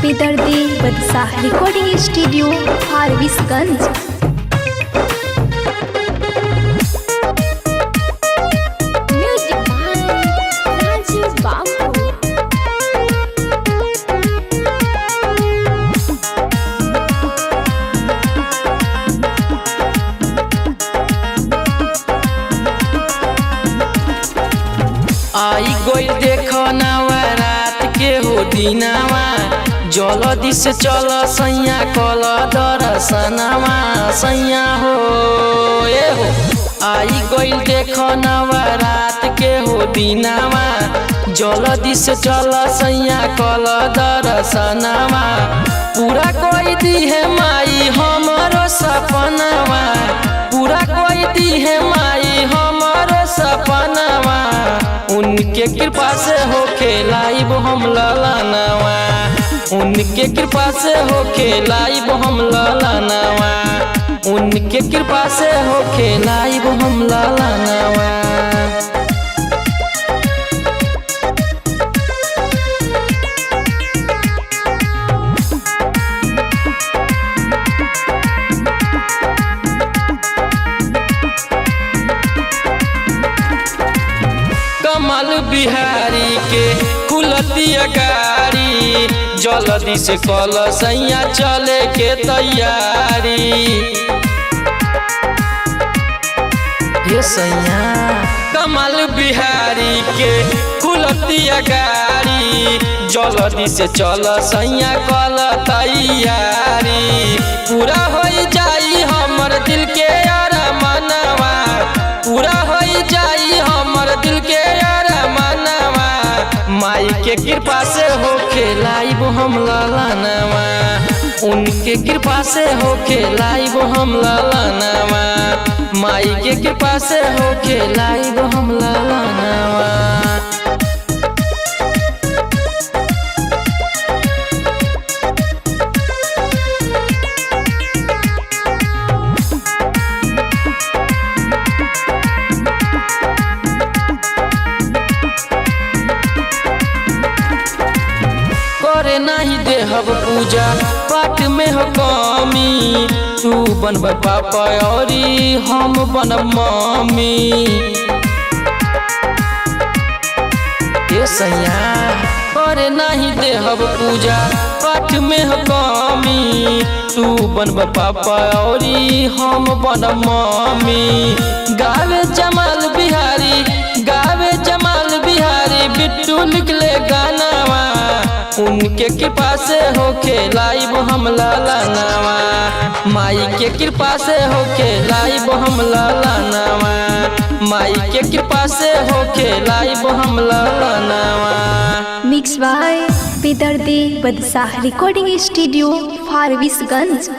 बेदर्दी बदशाह recording studio Forbesganj. Music by Raju Babu. आई गोई देखो नवरात के हो दिनावा, जल्दी से चल सैया कल दर्शनवा सैया हो ए हो। आई गोई देखो नवरात के हो दिनावा, जल्दी से चल सैया कल दर्शनवा। पूरा कोई दी है माई हमारो सपनवा, पूरा कोई दी है माई हमारो सपनवा। उनके कृपा से होके लाइव हम ललनवा, उनके कृपा से होके लाइव हम ललनवा, उनके कृपा से होके लाइव हम ललनवा। कमल बिहारी के खुलतिया गाड़ी, जल्दी से कल सैया चले के तैयारी। ये सैया कमल बिहारी के खुलतिया गाड़ी, जल्दी से चल सैया कल तैयारी। पूरा हो जाई हमर दिल के अरमानवा, पूरा हो जाई हमर दिल के अरमानवा। माई के कृपा से होके लाइव हम ललनवा, उनके कृपा से होके लाइव हम ललनवा, माई के कृपा से होके लाइव हम ललनवा। करे नहीं देहब पूजा पाठ में हो कमी, तू बनब पापा और हम बनब मम्मी। ये सैया करे नहीं देहब पूजा पाठ में हो कमी, तू बनब पापा और हम बनब मम्मी। गावे जमाल बिहारी, गावे जमाल बिहारी, बिट्टू निकले गानावा। उनके कृपा से होके लाइव हम ललनवा, माई के कृपा से होके लाइव हम ललनवा, माई के कृपा से होके लाइव हम ललनवा। मिक्स बाय बेदर्दी बदशाह रिकॉर्डिंग स्टूडियो फारबिसगंज।